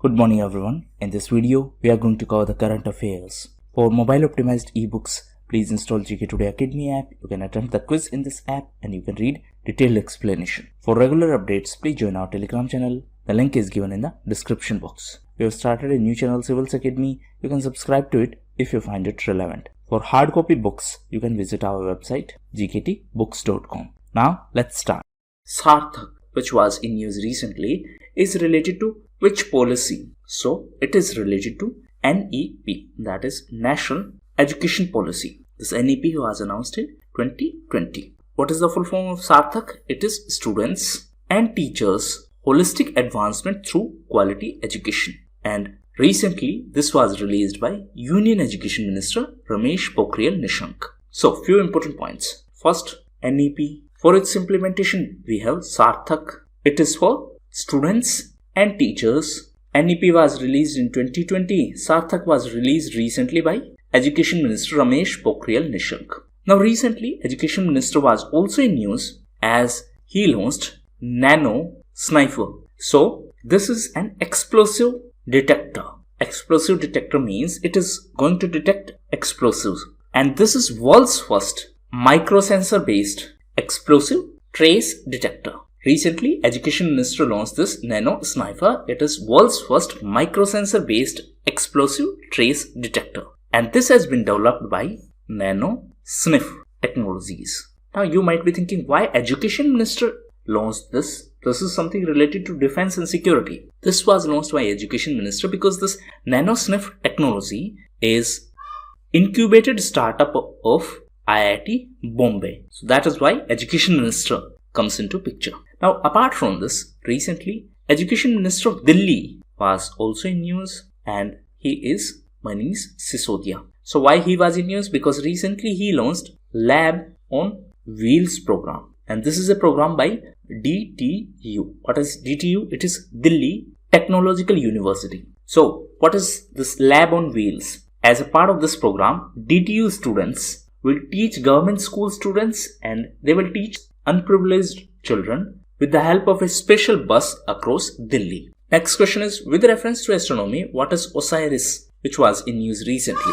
Good morning everyone. In this video, we are going to cover the current affairs. For mobile optimized ebooks, please install GKToday Academy app. You can attempt the quiz in this app and you can read detailed explanation. For regular updates, please join our Telegram channel. The link is given in the description box. We have started a new channel, Civils Academy. You can subscribe to it if you find it relevant. For hard copy books, you can visit our website gktbooks.com. Now let's start. Sarthak, which was in news recently, is related to which policy? So it is related to NEP, that is National Education Policy. This NEP was announced in 2020. What is the full form of Sarthak? It is Students and Teachers Holistic Advancement Through Quality Education. And recently this was released by Union Education Minister Ramesh Pokhriyal Nishank. So few important points. First, NEP. For its implementation we have Sarthak. It is for students and teachers. NEP was released in 2020. Sarthak was released recently by Education Minister Ramesh Pokhriyal Nishank. Now recently, Education Minister was also in news as he launched Nano Sniper. So this is an explosive detector. Explosive detector means it is going to detect explosives. And this is world's first microsensor based explosive trace detector. Recently, Education Minister launched this Nano Sniper. It is world's first microsensor based explosive trace detector. And this has been developed by Nano Sniff Technologies. Now you might be thinking, why Education Minister launched this? This is something related to defense and security. This was launched by Education Minister because this Nano Sniff technology is incubated startup of IIT Bombay. So that is why Education Minister comes into picture. Now apart from this, recently Education Minister of Delhi was also in news and he is Manish Sisodia. So why he was in news? Because recently he launched Lab on Wheels program, and this is a program by DTU. What is DTU? It is Delhi Technological University. So what is this Lab on Wheels? As a part of this program, DTU students will teach government school students and they will teach unprivileged children with the help of a special bus across Delhi. Next question is, with reference to astronomy, what is Osiris, which was in news recently?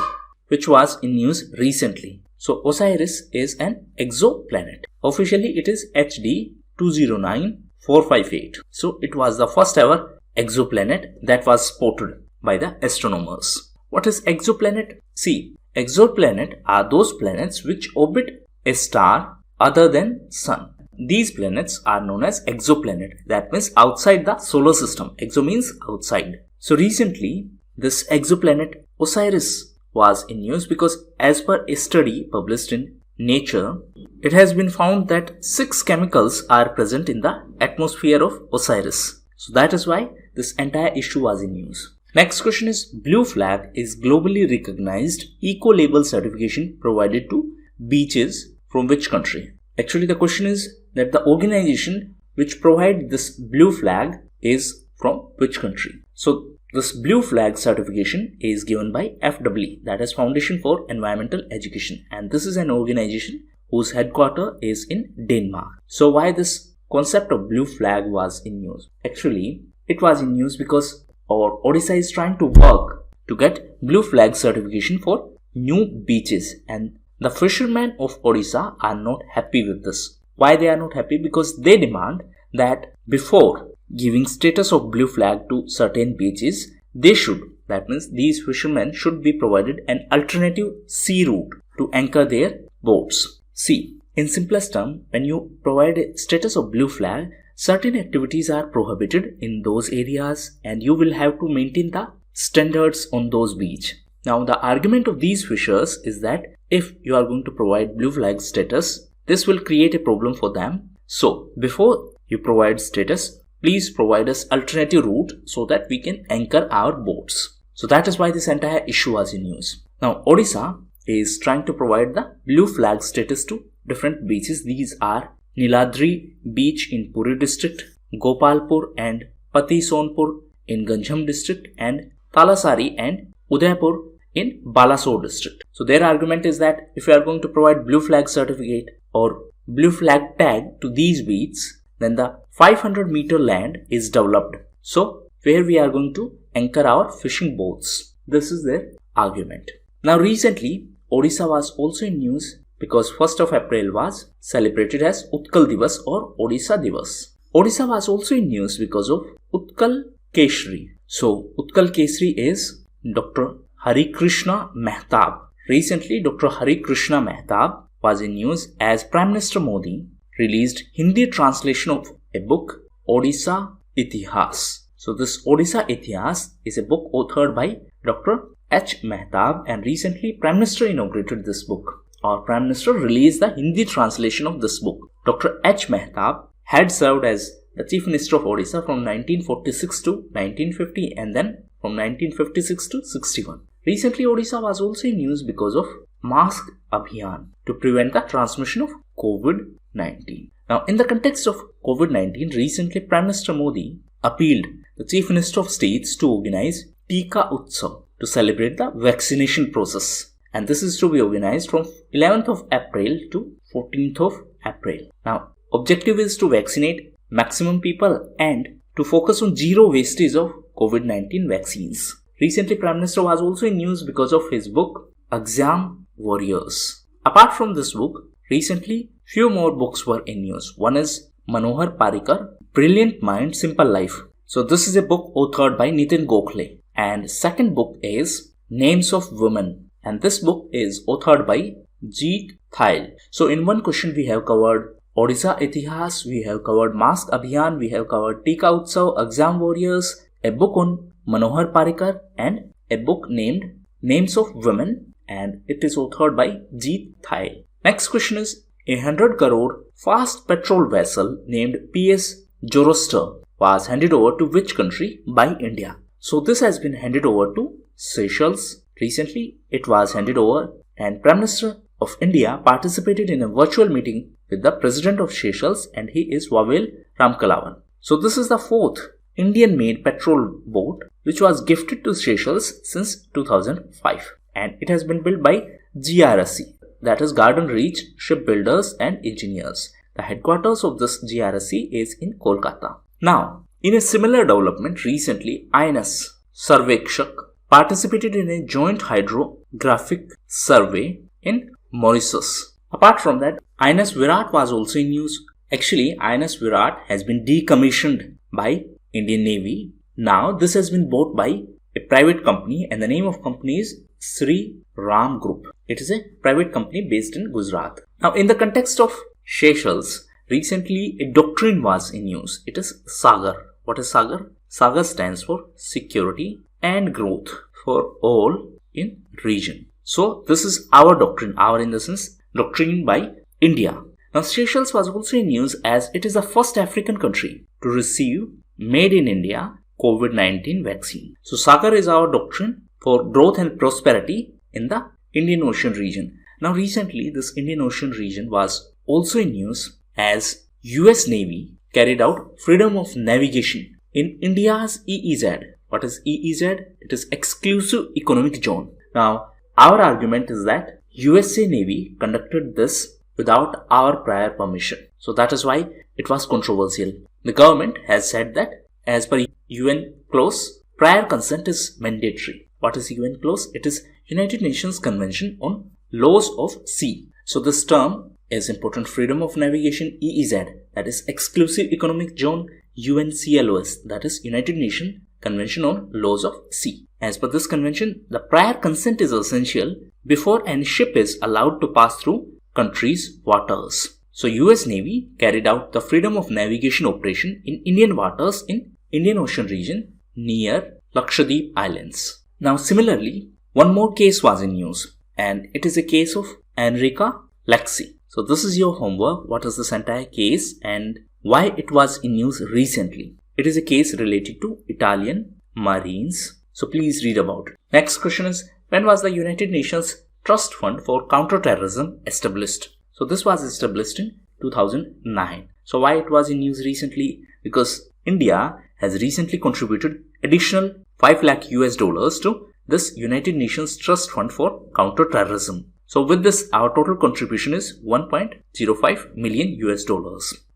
So Osiris is an exoplanet. Officially it is HD 209458. So it was the first ever exoplanet that was spotted by the astronomers. What is exoplanet? See, exoplanet are those planets which orbit a star other than Sun. These planets are known as exoplanet. That means outside the solar system. Exo means outside. So recently, this exoplanet Osiris was in news because as per a study published in Nature, it has been found that 6 chemicals are present in the atmosphere of Osiris. So that is why this entire issue was in news. Next question is, Blue Flag is globally recognized eco-label certification provided to beaches from which country? Actually, the question is that the organization which provide this Blue Flag is from which country? So this Blue Flag certification is given by FEE, that is Foundation for Environmental Education, and this is an organization whose headquarters is in Denmark. So why this concept of Blue Flag was in news? Actually, it was in news because our Odisha is trying to work to get Blue Flag certification for new beaches, and the fishermen of Odisha are not happy with this. Why they are not happy? Because they demand that before giving status of Blue Flag to certain beaches, that means these fishermen should be provided an alternative sea route to anchor their boats. See, in simplest term, when you provide a status of Blue Flag, certain activities are prohibited in those areas and you will have to maintain the standards on those beaches. Now the argument of these fishers is that if you are going to provide Blue Flag status, this will create a problem for them. So before you provide status, please provide us alternative route so that we can anchor our boats. So that is why this entire issue was in news. Now Odisha is trying to provide the Blue Flag status to different beaches. These are Niladri Beach in Puri district, Gopalpur and Pati Sonpur in Ganjam district, and Talasari and Udaipur in Balasore district. So their argument is that if you are going to provide Blue Flag certificate or Blue Flag tag to these beaches, then the 500-meter land is developed. So where we are going to anchor our fishing boats. This is their argument. Now recently, Odisha was also in news because 1st of April was celebrated as Utkal Divas or Odisha Divas. Odisha was also in news because of Utkal Keshri. So Utkal Keshri is Dr. Hari Krishna Mehtab. Recently, Dr. Hari Krishna Mehtab was in news as Prime Minister Modi released Hindi translation of a book, Odisha Itihas. So this Odisha Itihas is a book authored by Dr. H. Mehtab, and recently Prime Minister inaugurated this book, or Prime Minister released the Hindi translation of this book. Dr. H. Mehtab had served as the Chief Minister of Odisha from 1946 to 1950 and then from 1956 to 61. Recently, Odisha was also in news because of Mask Abhiyan to prevent the transmission of COVID-19. Now, in the context of COVID-19, recently Prime Minister Modi appealed the Chief Minister of States to organize Tika Utsav to celebrate the vaccination process. And this is to be organized from 11th of April to 14th of April. Now, objective is to vaccinate maximum people and to focus on zero wastage of COVID-19 vaccines. Recently, Prime Minister was also in news because of his book, Exam Warriors. Apart from this book, recently, few more books were in news. One is Manohar Parrikar, Brilliant Mind, Simple Life. So this is a book authored by Nitin Gokhale. And second book is Names of Women. And this book is authored by Jeet Thail. So in one question we have covered Odisha Itihas, we have covered Mask Abhiyan, we have covered Tika Utsav, Exam Warriors, a book on Manohar Parrikar, and a book named Names of Women, and it is authored by Jeet Thail. Next question is, a 100 crore fast petrol vessel named PS Zoroaster was handed over to which country by India? So this has been handed over to Seychelles. Recently, it was handed over, and Prime Minister of India participated in a virtual meeting with the President of Seychelles, and he is Wavel Ramkalawan. So this is the fourth Indian-made petrol boat which was gifted to Seychelles since 2005, and it has been built by GRSE, that is Garden Reach Shipbuilders and Engineers. The headquarters of this GRSE is in Kolkata. Now, in a similar development, recently INS Sarvekshak participated in a joint hydrographic survey in Mauritius. Apart from that, INS Virat was also in news. Actually, INS Virat has been decommissioned by Indian Navy. Now, this has been bought by a private company, and the name of company is Sri Ram Group. It is a private company based in Gujarat. Now, in the context of Seychelles, recently a doctrine was in news. It is SAGAR. What is SAGAR? SAGAR stands for Security and Growth for All in Region. So, this is our doctrine, our in the sense doctrine by India. Now, Seychelles was also in news as it is the first African country to receive Made in India COVID-19 vaccine. So, SAGAR is our doctrine for growth and prosperity in the Indian Ocean region. Now, recently, this Indian Ocean region was also in news as US Navy carried out freedom of navigation in India's EEZ. What is EEZ? It is Exclusive Economic Zone. Now, our argument is that USA Navy conducted this without our prior permission. So that is why it was controversial. The government has said that as per UN clause, prior consent is mandatory. What is UN clause? It is United Nations Convention on Laws of Sea. So this term is important. Freedom of Navigation EEZ, that is Exclusive Economic Zone, UNCLOS, that is United Nations Convention on Laws of Sea. As per this convention, the prior consent is essential before any ship is allowed to pass through country's waters. So US Navy carried out the freedom of navigation operation in Indian waters in Indian Ocean region near Lakshadweep Islands. Now similarly, one more case was in news, and it is a case of Enrica Lexi. So this is your homework. What is this entire case and why it was in news recently? It is a case related to Italian Marines. So please read about it. Next question is, when was the United Nations Trust Fund for Counterterrorism established? So this was established in 2009. So why it was in news recently? Because India has recently contributed additional $5 lakh to this United Nations Trust Fund for Counterterrorism. So with this, our total contribution is $1.05 million.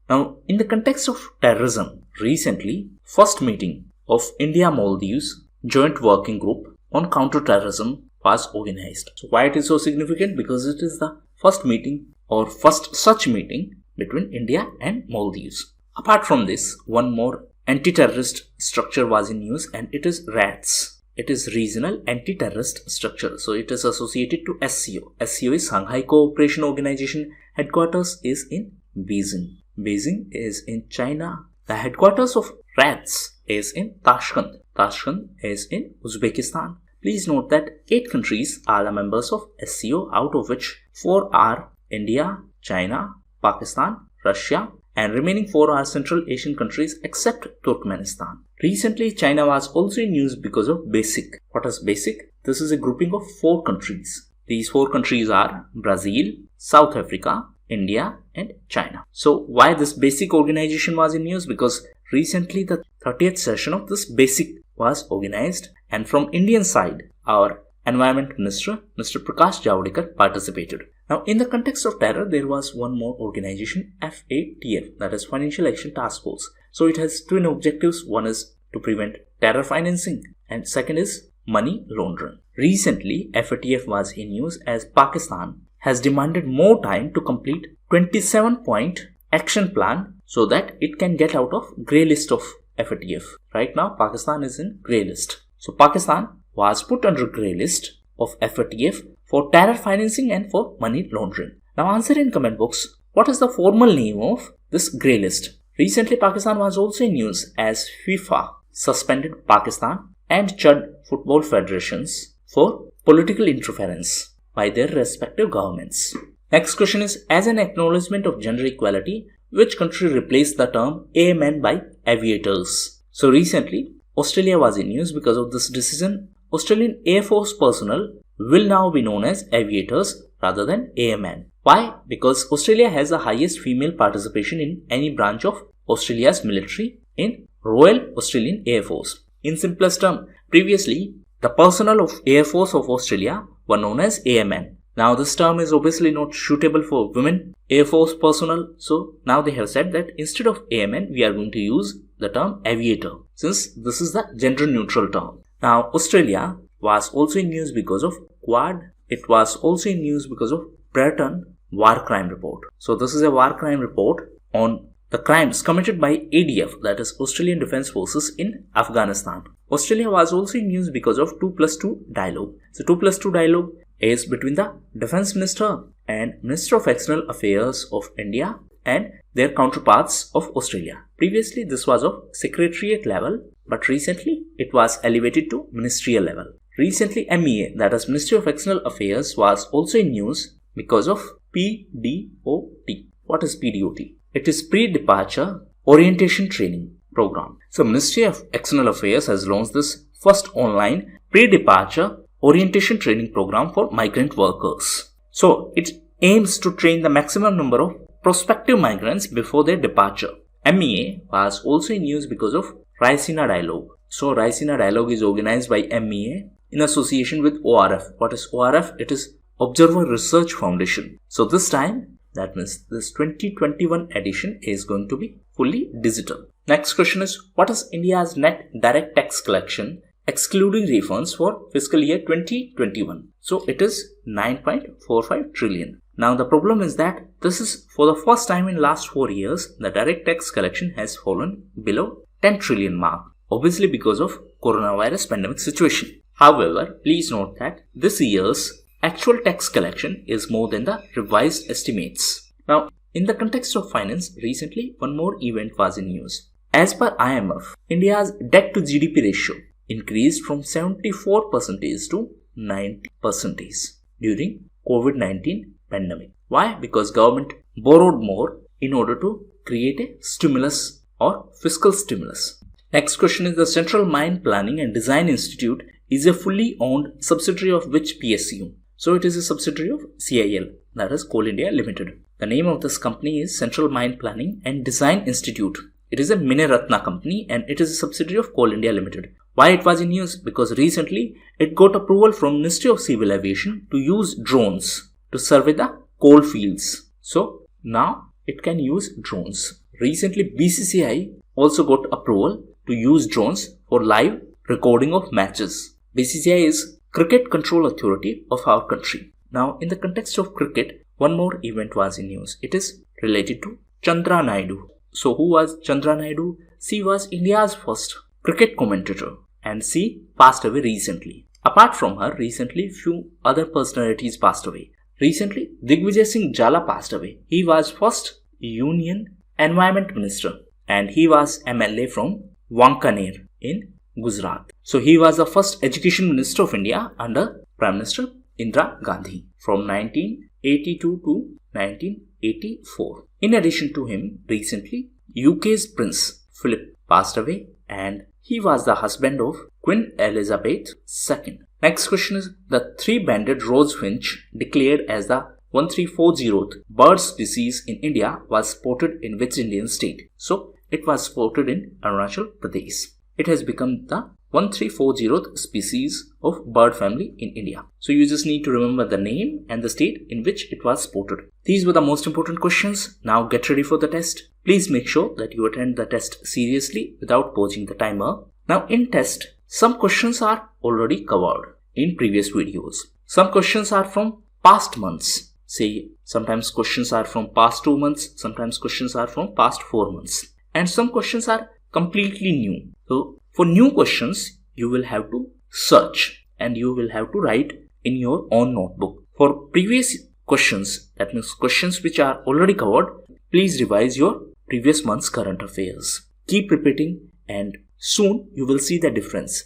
Now, in the context of terrorism, recently, first meeting of India-Maldives Joint Working Group on Counter-Terrorism was organized. So why it is so significant? Because it is the first meeting or first such meeting between India and Maldives. Apart from this, one more anti-terrorist structure was in use, and it is RATS. It is Regional Anti-Terrorist Structure. So it is associated to SCO. SCO is Shanghai Cooperation Organization. Headquarters is in Beijing. Beijing is in China. The headquarters of RATS is in Tashkent. Tashkent is in Uzbekistan. Please note that 8 countries are the members of SCO, out of which 4 are India, China, Pakistan, Russia, and remaining 4 are Central Asian countries except Turkmenistan. Recently, China was also in news because of BASIC. What is BASIC? This is a grouping of 4 countries. These 4 countries are Brazil, South Africa, India, and China. So why this BASIC organization was in news? Because recently the 30th session of this BASIC was organized, and from Indian side, our Environment Minister, Mr. Prakash Javadekar, participated. Now, in the context of terror, there was one more organization, FATF, that is Financial Action Task Force. So it has twin objectives. One is to prevent terror financing, and second is money laundering. Recently, FATF was in news as Pakistan has demanded more time to complete 27-point action plan so that it can get out of grey list of FATF. Right now, Pakistan is in grey list. So Pakistan was put under grey list of FATF for terror financing and for money laundering. Now answer in comment box, what is the formal name of this grey list? Recently, Pakistan was also in news as FIFA suspended Pakistan and Chad football federations for political interference by their respective governments. Next question is, as an acknowledgement of gender equality, which country replaced the term airmen by aviators? So recently, Australia was in news because of this decision. Australian Air Force personnel will now be known as aviators rather than airmen. Why? Because Australia has the highest female participation in any branch of Australia's military in Royal Australian Air Force. In simplest term, previously the personnel of Air Force of Australia were known as airmen. Now this term is obviously not suitable for women Air Force personnel, so now they have said that instead of airmen we are going to use the term aviator, since this is the gender neutral term. Now Australia was also in news because of Quad. It was also in news because of Breton War Crime Report. So this is a war crime report on the crimes committed by ADF, that is Australian Defence Forces in Afghanistan. Australia was also in news because of 2+2 dialogue. So 2+2 dialogue is between the Defence Minister and Minister of External Affairs of India and their counterparts of Australia. Previously this was of secretariat level, but recently it was elevated to ministerial level. Recently MEA, that is Ministry of External Affairs, was also in news because of PDOT. What is PDOT? It is Pre-Departure Orientation Training Program. So Ministry of External Affairs has launched this first online pre-departure orientation training program for migrant workers. So it aims to train the maximum number of prospective migrants before their departure. MEA was also in news because of Raisina Dialogue. So Raisina Dialogue is organized by MEA in association with ORF. What is ORF? It is Observer Research Foundation. So this time, that means this 2021 edition is going to be fully digital. Next question is, what is India's net direct tax collection excluding refunds for fiscal year 2021? So it is 9.45 trillion. Now the problem is that this is for the first time in last 4 years, the direct tax collection has fallen below 10 trillion mark. Obviously because of coronavirus pandemic situation. However, please note that this year's actual tax collection is more than the revised estimates. Now, in the context of finance, recently one more event was in news. As per IMF, India's debt to GDP ratio increased from 74% to 90% during COVID-19 pandemic. Why? Because government borrowed more in order to create a stimulus or fiscal stimulus. Next question is, the Central Mine Planning and Design Institute is a fully owned subsidiary of which PSU? So it is a subsidiary of CIL, that is Coal India Limited. The name of this company is Central Mine Planning and Design Institute. It is a Miniratna company and it is a subsidiary of Coal India Limited. Why it was in news? Because recently it got approval from Ministry of Civil Aviation to use drones to survey the coal fields. So now it can use drones. Recently BCCI also got approval to use drones for live recording of matches. BCCI is Cricket Control Authority of our country. Now, in the context of cricket, one more event was in news. It is related to Chandra Naidu. So, who was Chandra Naidu? She was India's first cricket commentator and she passed away recently. Apart from her, recently few other personalities passed away. Recently, Digvijay Singh Jala passed away. He was first Union Environment Minister and he was MLA from Wankaner in Gujarat. So he was the first Education Minister of India under Prime Minister Indira Gandhi from 1982 to 1984. In addition to him, recently UK's Prince Philip passed away and he was the husband of Queen Elizabeth II. Next question is, the three-banded rosefinch declared as the 1340th bird species in India was spotted in which Indian state? So it was spotted in Arunachal Pradesh. It has become the 1340th species of bird family in India. So you just need to remember the name and the state in which it was spotted. These were the most important questions. Now get ready for the test. Please make sure that you attend the test seriously without pausing the timer. Now in test, some questions are already covered in previous videos. Some questions are from past months. Say sometimes questions are from past 2 months, sometimes questions are from past 4 months. And some questions are completely new. So for new questions, you will have to search and you will have to write in your own notebook. For previous questions, that means questions which are already covered, please revise your previous month's current affairs. Keep repeating and soon you will see the difference.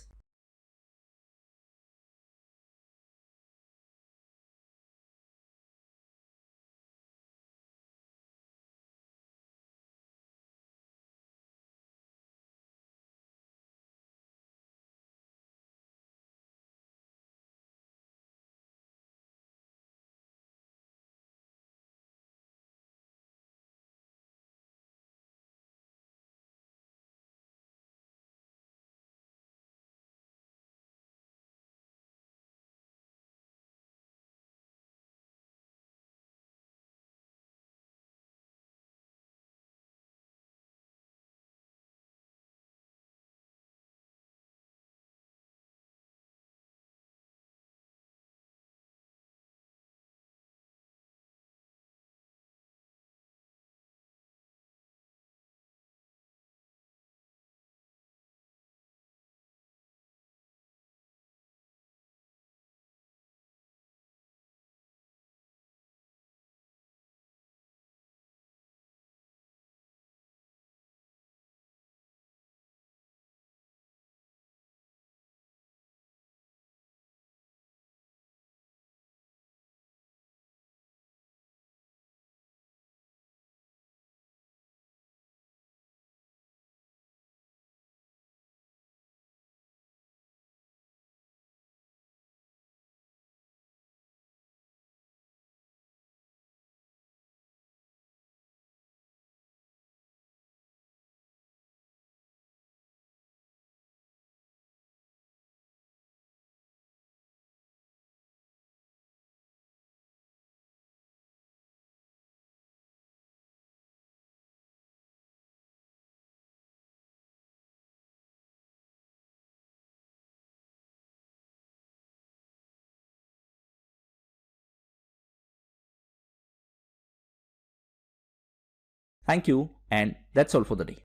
Thank you, and that's all for the day.